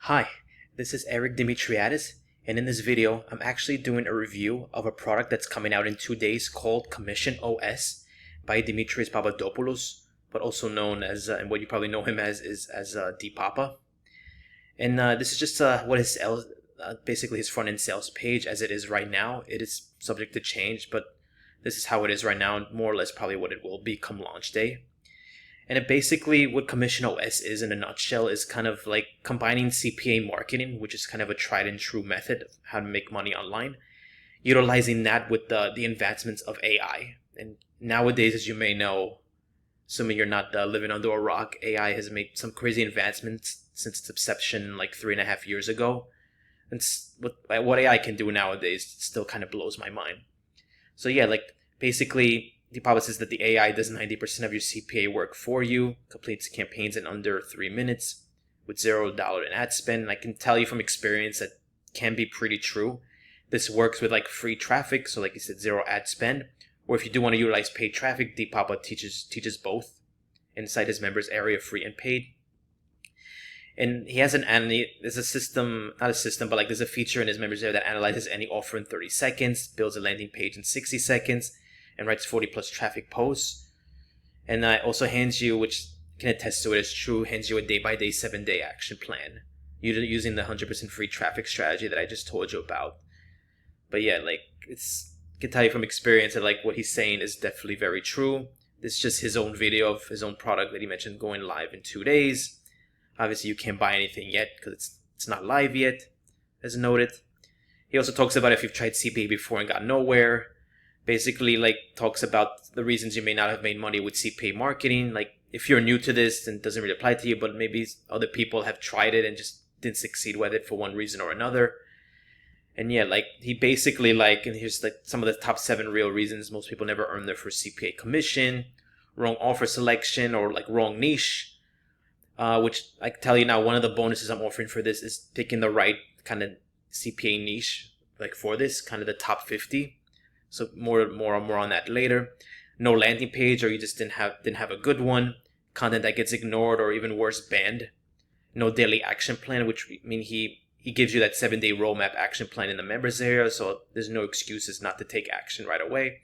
Hi, this is Eric Dimitriadis, and in this video, I'm actually doing a review of a product that's coming out in 2 days called CommissionOS by Dimitris Papadopoulos, but also known as, and what you probably know him as, is as D-Papa. And this is just what his sales, basically his front-end sales page as it is right now. It is subject to change, but this is how it is right now, more or less probably what it will be come launch day. And it basically, what CommissionOS is in a nutshell, is kind of like combining CPA marketing, which is kind of a tried and true method of how to make money online, utilizing that with the advancements of AI. And nowadays, as you may know, assuming you're not living under a rock, AI has made some crazy advancements since its inception like 3.5 years ago. And what AI can do nowadays still kind of blows my mind. So yeah, like basically, the policy says that the AI does 90% of your CPA work for you, completes campaigns in under 3 minutes with $0 in ad spend. And I can tell you from experience that can be pretty true. This works with like free traffic, so like you said, 0 ad spend. Or if you do want to utilize paid traffic, D-Papa teaches both inside his members area, free and paid. And he has there's a system, not a system, but like there's a feature in his members area that analyzes any offer in 30 seconds, builds a landing page in 60 seconds, and writes 40 plus traffic posts. And also hands you, which can attest to it as true, hands you a day-by-day, 7-day action plan using the 100% free traffic strategy that I just told you about. But yeah, like I can tell you from experience that like what he's saying is definitely very true. This is just his own video of his own product that he mentioned going live in 2 days. Obviously, you can't buy anything yet because it's not live yet, as noted. He also talks about if you've tried CPA before and got nowhere. Basically, like, talks about the reasons you may not have made money with CPA marketing. Like, if you're new to this, then it doesn't really apply to you, but maybe other people have tried it and just didn't succeed with it for one reason or another. And yeah, like, he basically, like, and here's, like, some of the top 7 real reasons most people never earn their first CPA commission, wrong offer selection, or, like, wrong niche. Which, I can tell you now, one of the bonuses I'm offering for this is picking the right kind of CPA niche, like, for this, kind of the top 50. So more on that later. No landing page, or you just didn't have a good one. Content that gets ignored, or even worse, banned. No daily action plan, which means he gives you that 7-day roadmap action plan in the members area, so there's no excuses not to take action right away.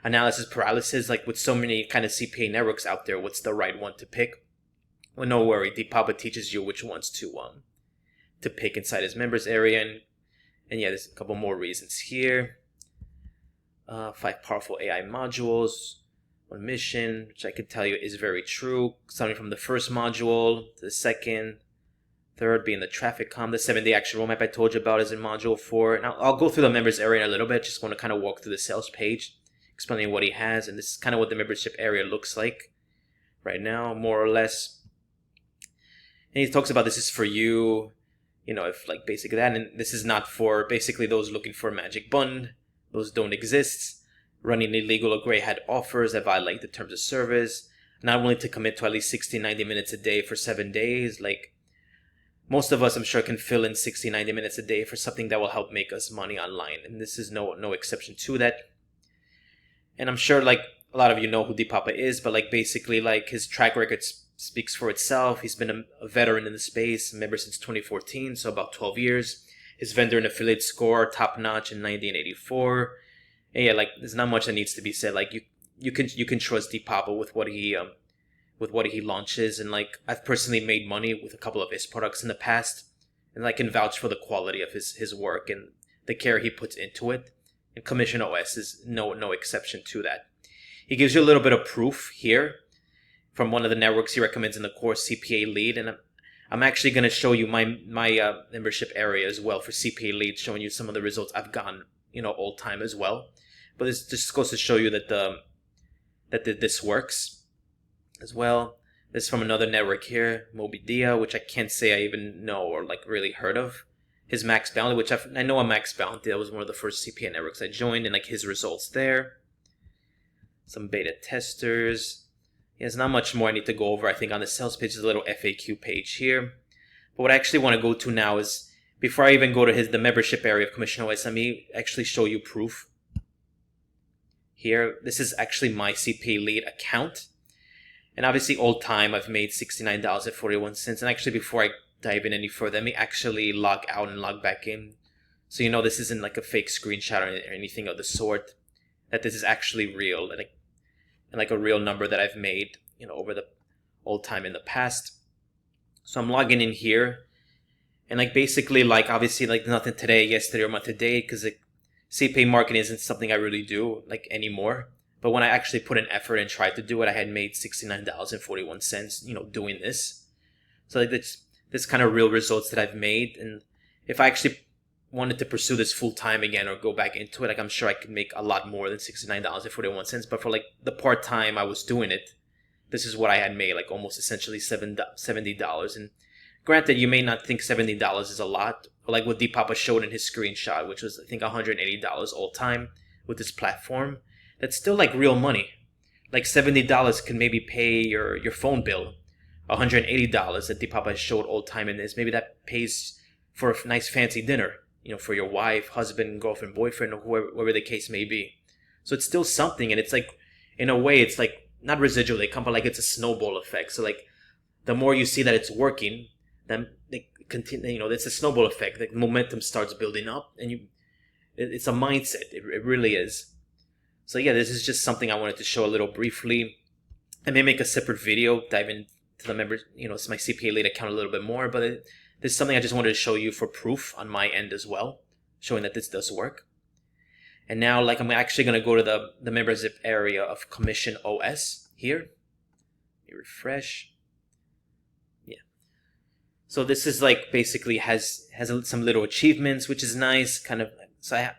Analysis paralysis, like with so many kind of CPA networks out there, what's the right one to pick? Well, no worry, D-Papa teaches you which ones to pick inside his members area, and yeah, there's a couple more reasons here. 5 powerful AI modules, 1 mission, which I can tell you is very true. Starting from the first module to the second, third being the traffic the 7-day action roadmap I told you about is in module 4. And I'll go through the members area in a little bit. Just want to kind of walk through the sales page, explaining what he has. And this is kind of what the membership area looks like right now, more or less. And he talks about this is for you, if like basically that. And this is not for basically those looking for a magic button. Those don't exist. Running illegal or gray hat offers that violate the terms of service. Not willing to commit to at least 60-90 minutes a day for 7 days. Like, most of us, I'm sure, can fill in 60-90 minutes a day for something that will help make us money online. And this is no exception to that. And I'm sure, like, a lot of you know who D-Papa is, but, like, basically, like, his track record speaks for itself. He's been a veteran in the space, a member since 2014, so about 12 years. His vendor and affiliate score top-notch in 90 and 84. And yeah, like, there's not much that needs to be said. Like, you can trust D-Papa with what he launches. And, like, I've personally made money with a couple of his products in the past. And I can vouch for the quality of his work and the care he puts into it. And CommissionOS is no exception to that. He gives you a little bit of proof here from one of the networks he recommends in the course, CPA Lead. And I'm actually going to show you my membership area as well for CPA Lead, showing you some of the results I've gotten, all time as well. But this just goes to show you that this works as well. This is from another network here, Mobidia, which I can't say I even know or like really heard of. His Max Bounty, which I know a Max Bounty. That was one of the first CPA networks I joined, and like his results there. Some beta testers. There's not much more I need to go over. I think on the sales page is a little FAQ page here. But what I actually want to go to now is, before I even go to the membership area of CommissionOS, let me actually show you proof. Here, this is actually my CPA Lead account. And obviously, all time, I've made $69.41. And actually, before I dive in any further, let me actually log out and log back in. So you know this isn't like a fake screenshot or anything of the sort. That this is actually real, and like a real number that I've made, over the old time in the past. So I'm logging in here, and like basically like obviously like nothing today, yesterday, or month to date, because like CPA marketing isn't something I really do like anymore. But when I actually put an effort and tried to do it, I had made $69.41, doing this. So like this kind of real results that I've made, and if I actually wanted to pursue this full time again or go back into it, like I'm sure I could make a lot more than $69.41. But for like the part time I was doing it, this is what I had made, like almost essentially $70. And granted, you may not think $70 is a lot, but like what Deepapa showed in his screenshot, which was I think $180 all time with this platform. That's still like real money. Like $70 can maybe pay your phone bill. $180 that Deepapa showed all time in this. Maybe that pays for a nice fancy dinner, for your wife, husband, girlfriend, boyfriend, or whoever the case may be. So it's still something, and it's like, in a way, it's like not residual income, but like it's a snowball effect. So like the more you see that it's working, then they continue. It's a snowball effect. Like momentum starts building up, and it's a mindset. It really is. So yeah, this is just something I wanted to show a little briefly. I may make a separate video, dive into the members, it's my CPA lead account a little bit more, but this is something I just wanted to show you for proof on my end as well, showing that this does work. And now, like, I'm actually going to go to the membership area of CommissionOS here. Let me refresh. Yeah. So this is like basically has some little achievements, which is nice. Kind of. So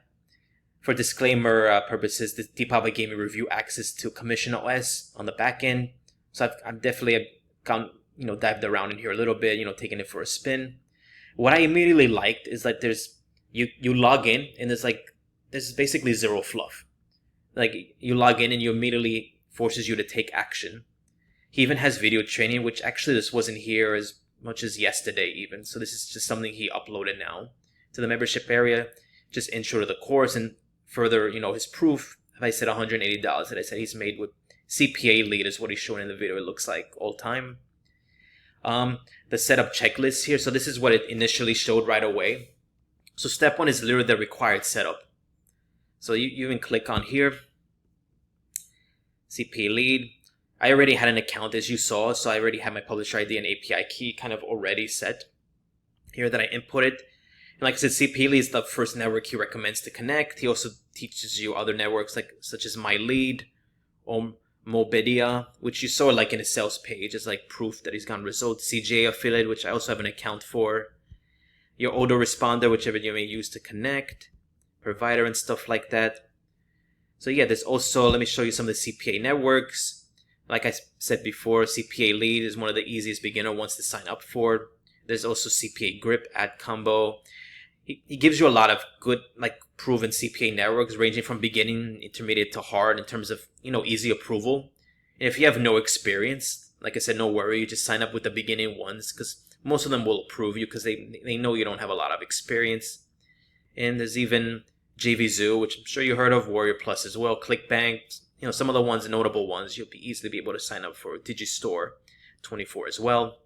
for disclaimer purposes, the Deepapa gave me review access to CommissionOS on the back end. So I've definitely dived around in here a little bit, taking it for a spin. What I immediately liked is that you log in and there's basically zero fluff. Like you log in and you immediately forces you to take action. He even has video training, which actually this wasn't here as much as yesterday even. So this is just something he uploaded now to the membership area, just intro to the course, and further, his proof. If I said $180 that I said he's made with CPA lead is what he's showing in the video, it looks like all time. The setup checklist here. So this is what it initially showed right away. So step one is literally the required setup. So you even click on here, CPA lead. I already had an account, as you saw, so I already had my publisher ID and API key kind of already set here that I inputted. And like I said, CPA lead is the first network he recommends to connect. He also teaches you other networks such as My Lead or Mobidia, which you saw like in his sales page as like proof that he's gotten results. CJ affiliate, which I also have an account for. Your autoresponder, whichever you may use to connect. Provider and stuff like that. So yeah, there's also, let me show you some of the CPA networks. Like I said before, CPA lead is one of the easiest beginner ones to sign up for. There's also CPA grip, ad combo. He gives you a lot of good, like, proven CPA networks ranging from beginning, intermediate to hard in terms of, easy approval. And if you have no experience, like I said, no worry, you just sign up with the beginning ones because most of them will approve you because they know you don't have a lot of experience. And there's even JVZoo, which I'm sure you heard of, Warrior Plus as well, ClickBank, some of the ones, notable ones, you'll easily be able to sign up for. Digistore 24 as well.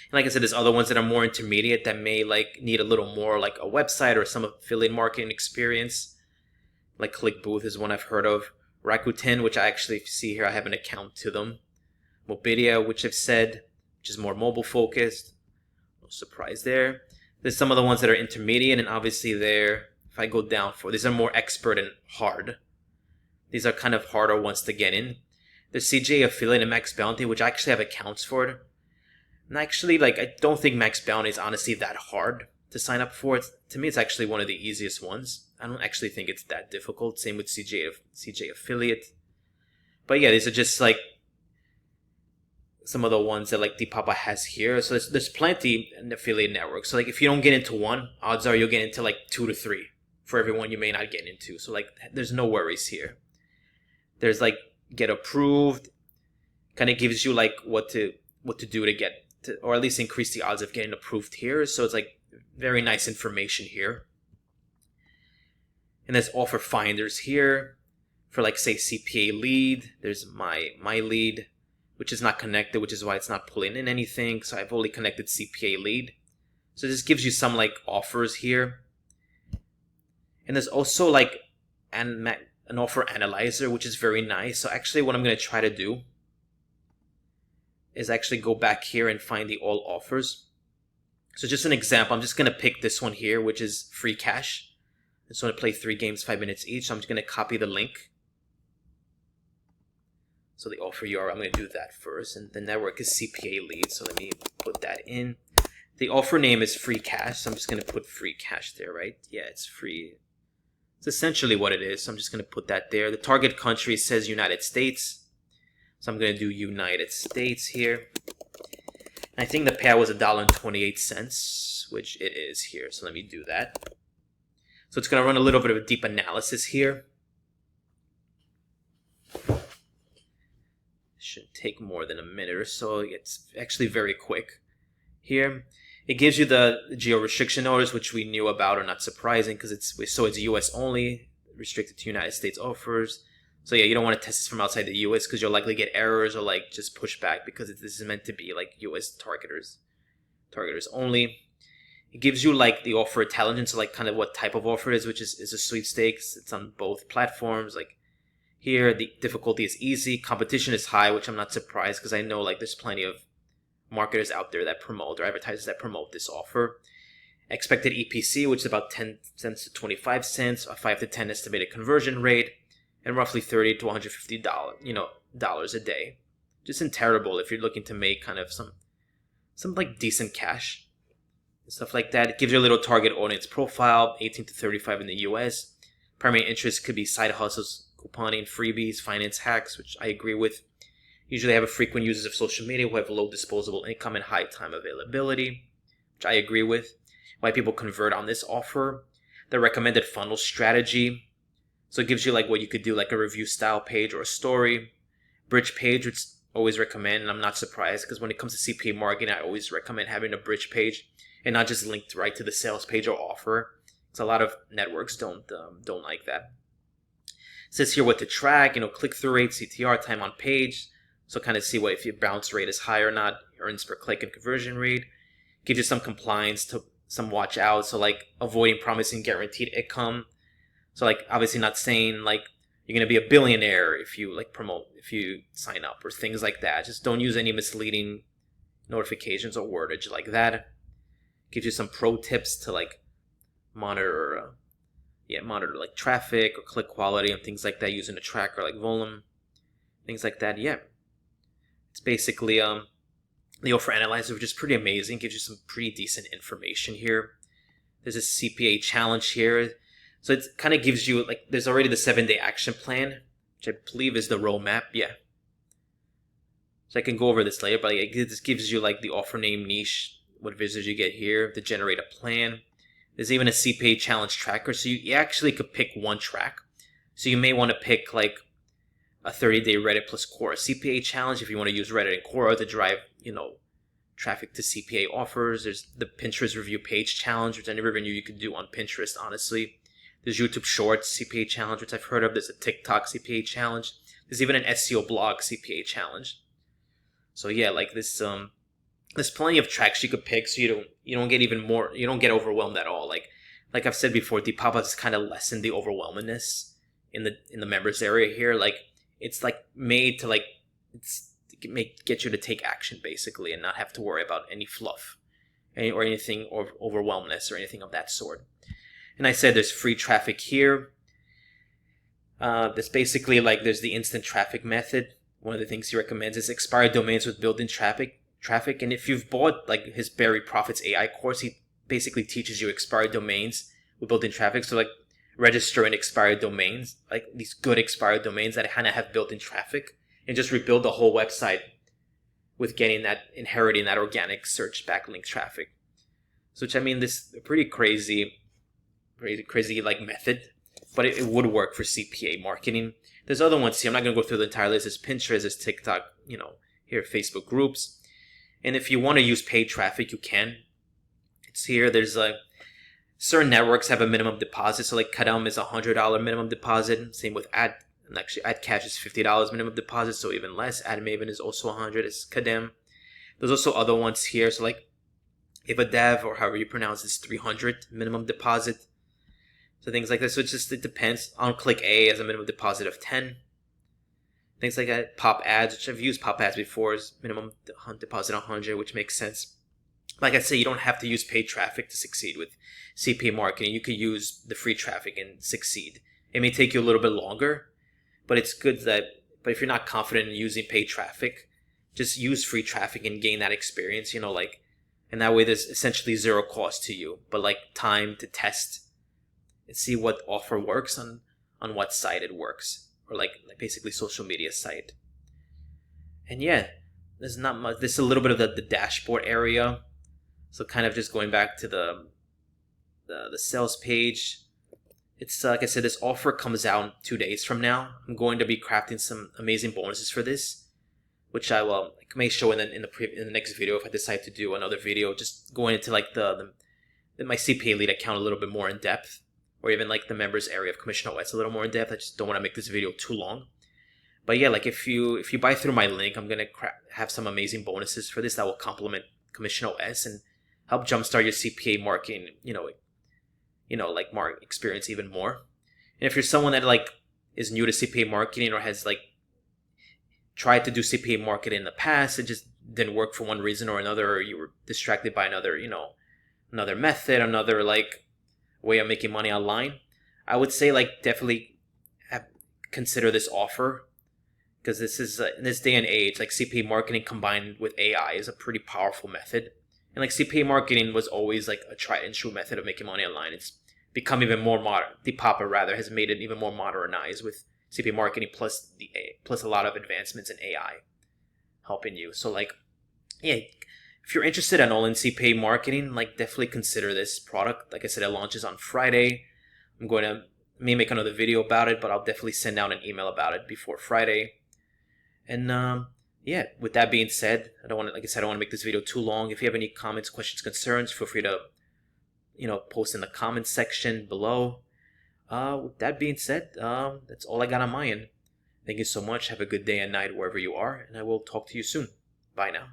And like I said, there's other ones that are more intermediate that may like need a little more like a website or some affiliate marketing experience. Like ClickBooth is one I've heard of. Rakuten, which I actually see here, I have an account to them. Mobidia, which I've said, which is more mobile focused. No surprise there. There's some of the ones that are intermediate, and obviously there, if I go down for, these are more expert and hard. These are kind of harder ones to get in. There's CJ Affiliate and Max Bounty, which I actually have accounts for. And actually, like, I don't think Max Bounty is honestly that hard to sign up for. To me, it's actually one of the easiest ones. I don't actually think it's that difficult. Same with CJ Affiliate. But yeah, these are just like some of the ones that like Deepapa has here. So there's plenty in affiliate networks. So like if you don't get into one, odds are you'll get into like 2 to 3 for everyone you may not get into. So like there's no worries here. There's like get approved, kind of gives you like what to do to get to, or at least increase the odds of getting approved here. So it's like very nice information here. And there's offer finders here for like say CPA lead. There's my lead, which is not connected, which is why it's not pulling in anything. So I've only connected CPA lead. So this gives you some like offers here. And there's also like an offer analyzer, which is very nice. So actually what I'm going to try to do is actually go back here and find the all offers. So just an example, I'm just going to pick this one here, which is free cash. I just want to play 3 games, 5 minutes each. So I'm just going to copy the link. So the offer URL, I'm going to do that first. And the network is CPA lead. So let me put that in. The offer name is free cash. So I'm just going to put free cash there, right? Yeah, it's free. It's essentially what it is. So I'm just going to put that there. The target country says United States. So I'm going to do United States here. And I think the payout was $1.28, which it is here. So let me do that. So it's going to run a little bit of a deep analysis here. Shouldn't take more than a minute or so. It's actually very quick here. It gives you the geo restriction notice, which we knew about, or not surprising, because it's US only, restricted to United States offers. So yeah, you don't want to test this from outside the US because you'll likely get errors or like just pushback because this is meant to be like US targeters only. It gives you like the offer intelligence, so like kind of what type of offer it is, which is a sweepstakes. It's on both platforms. Like here, the difficulty is easy. Competition is high, which I'm not surprised because I know like there's plenty of marketers out there that promote or advertisers that promote this offer. Expected EPC, which is about 10 cents to 25 cents, a 5 to 10 estimated conversion rate, and roughly $30 to $150, dollars a day. Just isn't terrible if you're looking to make kind of some like decent cash and stuff like that. It gives you a little target audience profile, 18 to 35 in the US. Primary interest could be side hustles, couponing, freebies, finance hacks, which I agree with. Usually have a frequent users of social media who have low disposable income and high time availability, which I agree with. Why people convert on this offer. The recommended funnel strategy. So it gives you like what you could do, like a review style page or a story. Bridge page, which I always recommend, and I'm not surprised because when it comes to CPA marketing, I always recommend having a bridge page and not just linked right to the sales page or offer. Because a lot of networks don't like that. It says here what to track, click-through rate, CTR, time on page. So kind of see what if your bounce rate is high or not, earnings per click and conversion rate. Gives you some compliance to some watch out. So like avoiding promising guaranteed income. So like obviously not saying like you're going to be a billionaire if you if you sign up or things like that. Just don't use any misleading notifications or wordage like that. Gives you some pro tips to like monitor like traffic or click quality and things like that using a tracker like Volume, things like that. Yeah. It's basically the offer analyzer, which is pretty amazing. Gives you some pretty decent information here. There's a CPA challenge here. So it kind of gives you, like, there's already the 7-day action plan, which I believe is the roadmap. Yeah. So I can go over this later, but this gives you, like, the offer name, niche, what visitors you get here, to generate a plan. There's even a CPA challenge tracker. So you actually could pick one track. So you may want to pick, like, a 30-day Reddit plus Quora CPA challenge if you want to use Reddit and Quora to drive, traffic to CPA offers. There's the Pinterest review page challenge, which I never even knew you could do on Pinterest, honestly. There's YouTube Shorts CPA challenge, which I've heard of. There's a TikTok CPA challenge. There's even an SEO blog CPA challenge. So yeah, like this, there's plenty of tracks you could pick, so you don't get overwhelmed at all. Like I've said before, the pop-ups kind of lessen the overwhelmingness in the members area here. Like it's like made to get you to take action basically, and not have to worry about any fluff, or anything or overwhelmness or anything of that sort. And I said there's free traffic here. There's basically there's the instant traffic method. One of the things he recommends is expired domains with built-in traffic. And if you've bought like his Barry Profits AI course, he basically teaches you expired domains with built-in traffic. So like registering expired domains, like these good expired domains that kind of have built-in traffic, and just rebuild the whole website with inheriting that organic search backlink traffic. So which, I mean, this pretty crazy like method, but it would work for CPA marketing. There's other ones here. I'm not going to go through the entire list. There's Pinterest, there's TikTok, here Facebook groups. And if you want to use paid traffic, you can. It's here. There's certain networks have a minimum deposit. So like Kadam is $100 minimum deposit. Same with And actually, AdCash is $50 minimum deposit, so even less. AdMaven is also 100. It's Kadem. There's also other ones here. So like, if a dev or however you pronounce this, 300 minimum deposit. So things like this. So it depends. On Click A as a minimum deposit of 10. Things like that. Pop ads, which I've used pop ads before, is minimum deposit 100, which makes sense. Like I say, you don't have to use paid traffic to succeed with CPA marketing. You could use the free traffic and succeed. It may take you a little bit longer, but it's good that, but if you're not confident in using paid traffic, just use free traffic and gain that experience, like, and that way there's essentially zero cost to you, but like time to test and see what offer works on what site it works, or like basically social media site. And yeah, there's not much. There's a little bit of the dashboard area. So kind of just going back to the sales page. It's like I said, this offer comes out 2 days from now. I'm going to be crafting some amazing bonuses for this, which I may show in the next video if I decide to do another video, just going into like my CPA lead account a little bit more in depth, or even like the members area of CommissionOS a little more in depth. I just don't want to make this video too long. But yeah, like if you buy through my link, I'm gonna have some amazing bonuses for this that will complement CommissionOS and help jumpstart your CPA marketing, like market experience even more. And if you're someone that like is new to CPA marketing or has like tried to do CPA marketing in the past, it just didn't work for one reason or another, or you were distracted by another method, another like way of making money online, I would say like definitely consider this offer, because this is in this day and age, like CPA marketing combined with AI is a pretty powerful method. And like CPA marketing was always like a tried and true method of making money online. It's become even more modern. Depopper rather has made it even more modernized with CPA marketing plus a lot of advancements in AI helping you. So like, yeah, if you're interested at all in CPA marketing, like definitely consider this product. Like I said, it launches on Friday. May make another video about it, but I'll definitely send out an email about it before Friday. And yeah, with that being said, I don't want to make this video too long. If you have any comments, questions, concerns, feel free to, post in the comments section below. With that being said, that's all I got on my end. Thank you so much. Have a good day and night wherever you are, and I will talk to you soon. Bye now.